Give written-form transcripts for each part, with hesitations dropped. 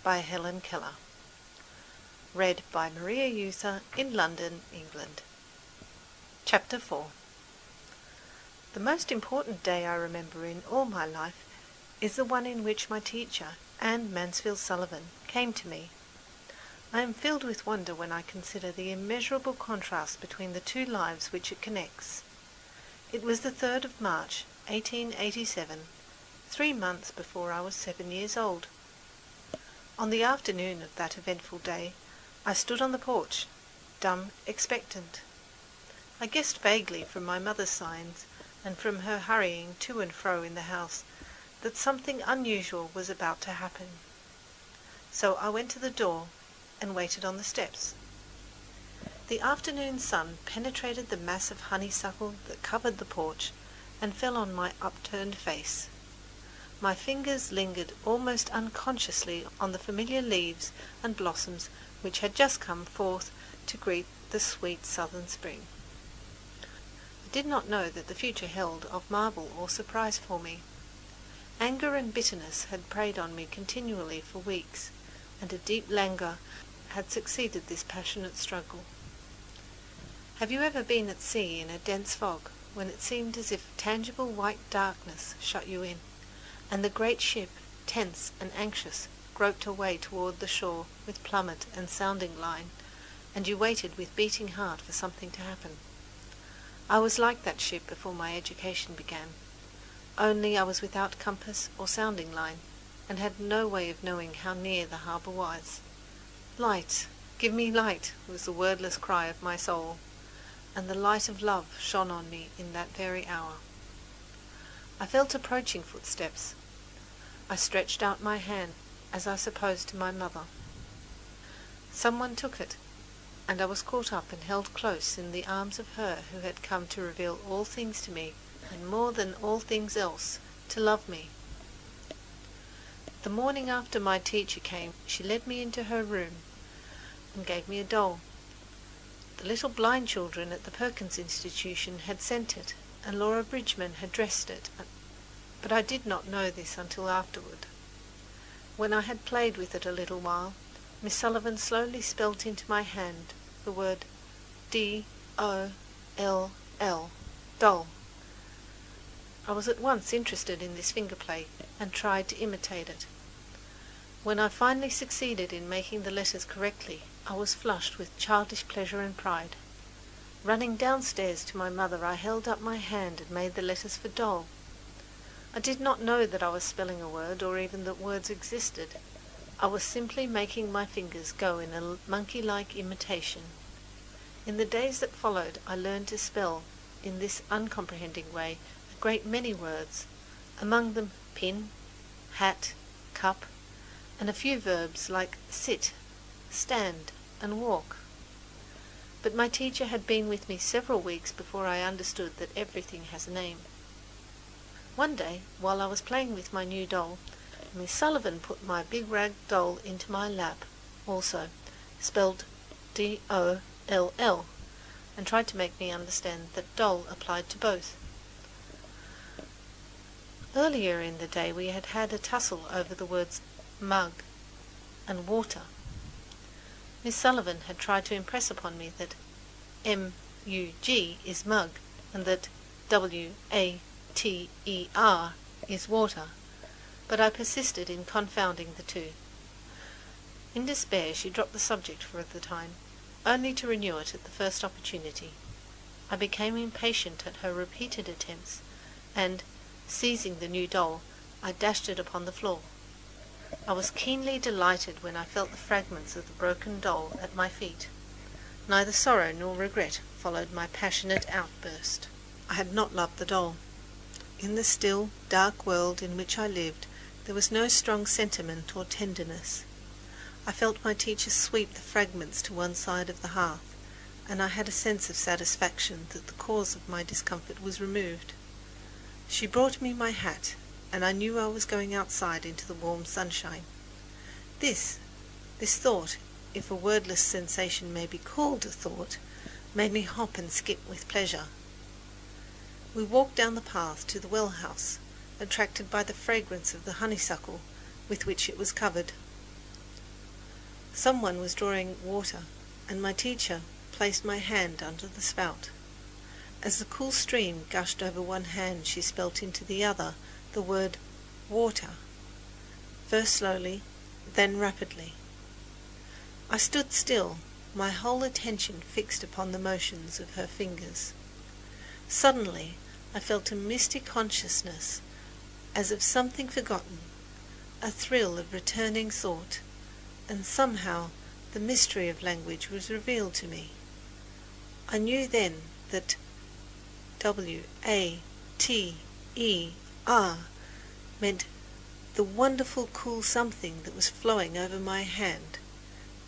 by Helen Keller. Read by Maria User in London, England. Chapter 4. The most important day I remember in all my life is the one in which my teacher, Anne Mansfield Sullivan, came to me. I am filled with wonder when I consider the immeasurable contrast between the two lives which it connects. It was the 3rd of March, 1887, 3 months before I was 7 years old. On the afternoon of that eventful day, I stood on the porch, dumb, expectant. I guessed vaguely from my mother's signs, and from her hurrying to and fro in the house, that something unusual was about to happen. So I went to the door and waited on the steps. The afternoon sun penetrated the mass of honeysuckle that covered the porch and fell on my upturned face. My fingers lingered almost unconsciously on the familiar leaves and blossoms which had just come forth to greet the sweet southern spring. I did not know that the future held of marvel or surprise for me. Anger and bitterness had preyed on me continually for weeks, and a deep languor had succeeded this passionate struggle. Have you ever been at sea in a dense fog, when it seemed as if tangible white darkness shut you in, and the great ship, tense and anxious, groped her way toward the shore with plummet and sounding line, and you waited with beating heart for something to happen? I was like that ship before my education began, only I was without compass or sounding line, and had no way of knowing how near the harbour was. "Light, give me light," was the wordless cry of my soul, and the light of love shone on me in that very hour. I felt approaching footsteps. I stretched out my hand, as I supposed to my mother. Someone took it, and I was caught up and held close in the arms of her who had come to reveal all things to me, and more than all things else, to love me. The morning after my teacher came, she led me into her room and gave me a doll. The little blind children at the Perkins Institution had sent it, and Laura Bridgman had dressed it, but I did not know this until afterward. When I had played with it a little while, Miss Sullivan slowly spelt into my hand the word D-O-L-L, doll. I was at once interested in this finger play and tried to imitate it. When I finally succeeded in making the letters correctly, I was flushed with childish pleasure and pride. Running downstairs to my mother, I held up my hand and made the letters for doll. I did not know that I was spelling a word, or even that words existed. I was simply making my fingers go in a monkey-like imitation. In the days that followed, I learned to spell, in this uncomprehending way, a great many words, among them pin, hat, cup, and a few verbs like sit, stand, and walk. But my teacher had been with me several weeks before I understood that everything has a name. One day, while I was playing with my new doll, Miss Sullivan put my big rag doll into my lap, also, spelled D-O-L-L, and tried to make me understand that doll applied to both. Earlier in the day we had had a tussle over the words mug and water. Miss Sullivan had tried to impress upon me that M-U-G is mug, and that W-A-T-E-R is water, but I persisted in confounding the two. In despair she dropped the subject for the time, only to renew it at the first opportunity. I became impatient at her repeated attempts, and, seizing the new doll, I dashed it upon the floor. I was keenly delighted when I felt the fragments of the broken doll at my feet. Neither sorrow nor regret followed my passionate outburst. I had not loved the doll. In the still, dark world in which I lived, there was no strong sentiment or tenderness. I felt my teacher sweep the fragments to one side of the hearth, and I had a sense of satisfaction that the cause of my discomfort was removed. She brought me my hat, and I knew I was going outside into the warm sunshine. This thought, if a wordless sensation may be called a thought, made me hop and skip with pleasure. We walked down the path to the well house, attracted by the fragrance of the honeysuckle with which it was covered. Someone was drawing water, and my teacher placed my hand under the spout. As the cool stream gushed over one hand, she spelt into the other the word water, first slowly, then rapidly. I stood still, my whole attention fixed upon the motions of her fingers. Suddenly I felt a misty consciousness, as of something forgotten, a thrill of returning thought, and somehow the mystery of language was revealed to me. I knew then that W-A-T-E-R meant the wonderful cool something that was flowing over my hand.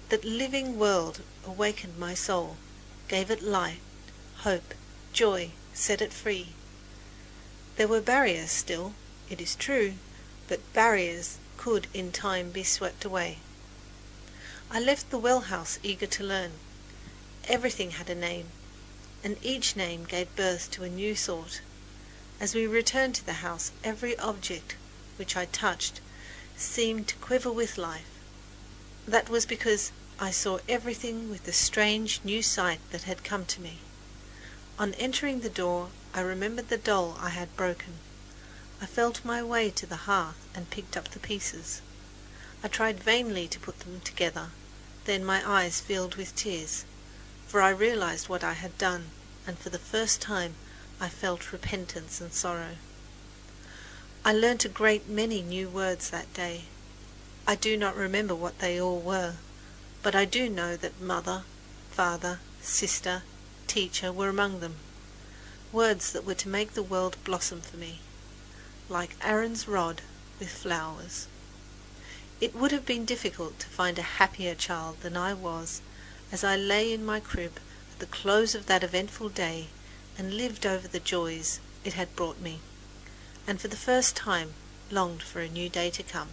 That living world awakened my soul, gave it light, hope, joy, set it free. There were barriers still, it is true, but barriers could in time be swept away. I left the well house eager to learn. Everything had a name, and each name gave birth to a new thought. As we returned to the house, every object which I touched seemed to quiver with life. That was because I saw everything with the strange new sight that had come to me. On entering the door, I remembered the doll I had broken. I felt my way to the hearth and picked up the pieces. I tried vainly to put them together. Then my eyes filled with tears, for I realized what I had done, and for the first time I felt repentance and sorrow. I learnt a great many new words that day. I do not remember what they all were, but I do know that mother, father, sister, teacher were among them, words that were to make the world blossom for me, like Aaron's rod with flowers. It would have been difficult to find a happier child than I was as I lay in my crib at the close of that eventful day and lived over the joys it had brought me, and for the first time longed for a new day to come.